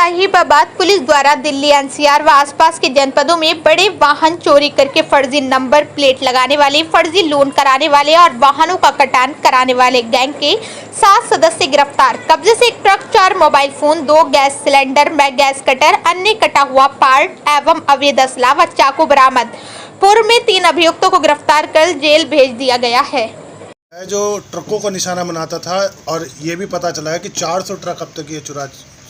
Sahibabad police द्वारा Delhi NCR व आसपास के जनपदों में बड़े वाहन चोरी करके फर्जी नंबर प्लेट लगाने वाले, फर्जी लोन कराने वाले और वाहनों का कटान कराने वाले गैंग के 7 सदस्य गिरफ्तार। कब्जे से एक truck, 4 mobile phone, 2 gas cylinder में गैस कटर, अन्य कटा हुआ पार्ट एवं अवैध असला व चाकू बरामद। पूर्व में 3 अभियुक्तों को गिरफ्तार कर जेल भेज दिया गया है। जो ट्रकों को निशाना बनाता था और ये भी पता चला है कि 400 ट्रक अब तक ये चुरा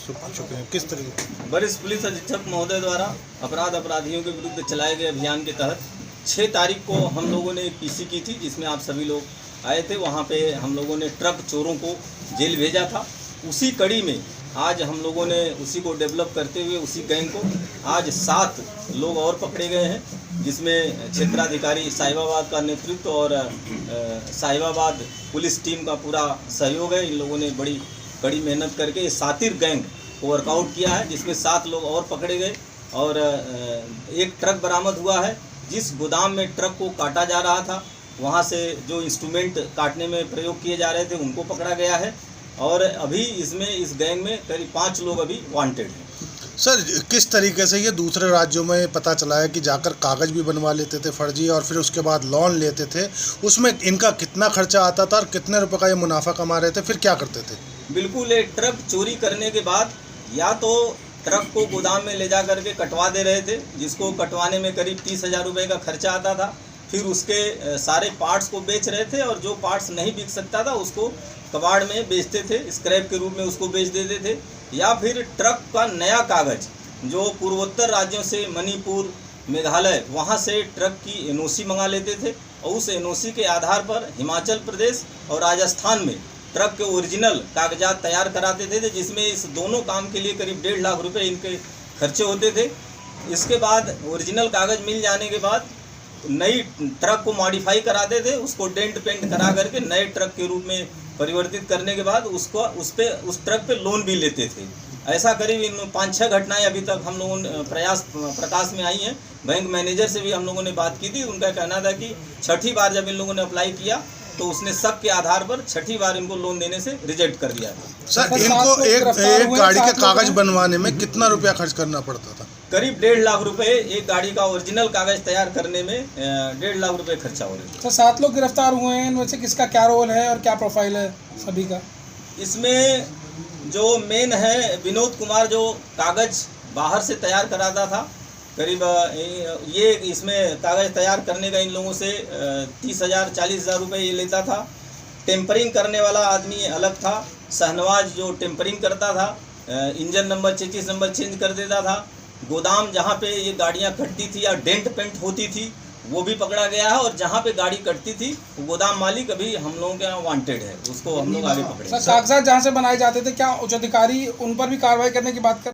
चुके हैं। किस तरीके? वरिष्ठ पुलिस अधीक्षक महोदय द्वारा अपराधियों के विरुद्ध चलाए गए अभियान के तहत 6 तारीख को हम लोगों ने एक पीसी की थी, जिसमें आप सभी लोग आए थे। वहाँ पे हम लोगों ने ट्रक चोरों को जेल भेजा था। उसी कड़ी में आज हम लोगों ने उसी को डेवलप करते हुए उसी गैंग को आज 7 लोग और पकड़े गए हैं, जिसमें क्षेत्राधिकारी साहिबाबाद का नेतृत्व और साहिबाबाद पुलिस टीम का पूरा सहयोग है। इन लोगों ने बड़ी कड़ी मेहनत करके सातिर गैंग को वर्कआउट किया है, जिसमें 7 लोग और पकड़े गए और एक ट्रक बरामद हुआ है। जिस गोदाम में ट्रक को काटा जा रहा था, वहाँ से जो इंस्ट्रूमेंट काटने में प्रयोग किए जा रहे थे उनको पकड़ा गया है और अभी इसमें इस गैंग में करीब 5 लोग अभी वांटेड हैं। सर, किस तरीके से ये दूसरे राज्यों में पता चला है कि जाकर कागज़ भी बनवा लेते थे फर्जी और फिर उसके बाद लोन लेते थे, उसमें इनका कितना खर्चा आता था और कितने रुपए का ये मुनाफा कमा रहे थे, फिर क्या करते थे? बिल्कुल, एक ट्रक चोरी करने के बाद या तो ट्रक को गोदाम में ले जा करके कटवा दे रहे थे, जिसको कटवाने में करीब 30,000 रुपये का खर्चा आता था। फिर उसके सारे पार्ट्स को बेच रहे थे और जो पार्ट्स नहीं बिक सकता था उसको कबाड़ में बेचते थे, स्क्रैप के रूप में उसको बेच देते थे। या फिर ट्रक का नया कागज़ जो पूर्वोत्तर राज्यों से मणिपुर, मेघालय, वहाँ से ट्रक की एनओसी मंगा लेते थे और उस एनओसी के आधार पर हिमाचल प्रदेश और राजस्थान में ट्रक के ओरिजिनल कागजात तैयार कराते थे, जिसमें इस दोनों काम के लिए करीब 1.5 लाख रुपए इनके खर्चे होते थे। इसके बाद ओरिजिनल कागज़ मिल जाने के बाद नई ट्रक को मॉडिफाई कराते थे, उसको डेंट पेंट करा करके नए ट्रक के रूप में परिवर्तित करने के बाद उस ट्रक पे लोन भी लेते थे। ऐसा करीब इन 5-6 घटनाएं अभी तक हम लोगों ने प्रकाश में आई हैं। बैंक मैनेजर से भी हम लोगों ने बात की थी। उनका कहना था कि 6ठी बार जब इन लोगों ने अप्लाई किया तो उसने शक के आधार पर 6ठी बार इनको लोन देने से रिजेक्ट कर दिया था। सर, इनको एक गाड़ी के कागज बनवाने में कितना रुपया खर्च करना पड़ता था? करीब 1.5 लाख रुपए एक गाड़ी का ओरिजिनल कागज तैयार करने में 1.5 लाख रुपए खर्चा हो रहा है। तो 7 लोग गिरफ्तार हुए हैं, इनमें से किसका क्या रोल है और क्या प्रोफाइल है सभी का? इसमें जो मेन है विनोद कुमार, जो कागज बाहर से तैयार कराता था, करीब ये इसमें कागज़ तैयार करने का इन लोगों से 30,000 40,000 रुपये ये लेता था। टेम्परिंग करने वाला आदमी अलग था, शहनवाज, जो टेम्परिंग करता था, engine number, chassis number change कर देता था। गोदाम जहाँ पे ये गाड़ियाँ कटती थी या डेंट पेंट होती थी वो भी पकड़ा गया है और जहाँ पे गाड़ी कटती थी वो गोदाम मालिक अभी हम लोगों के यहाँ वांटेड है, उसको हम लोग आगे पकड़े। सर, कागजात जहाँ से बनाए जाते थे, क्या उच्च अधिकारी उन पर भी कार्रवाई करने की बात कर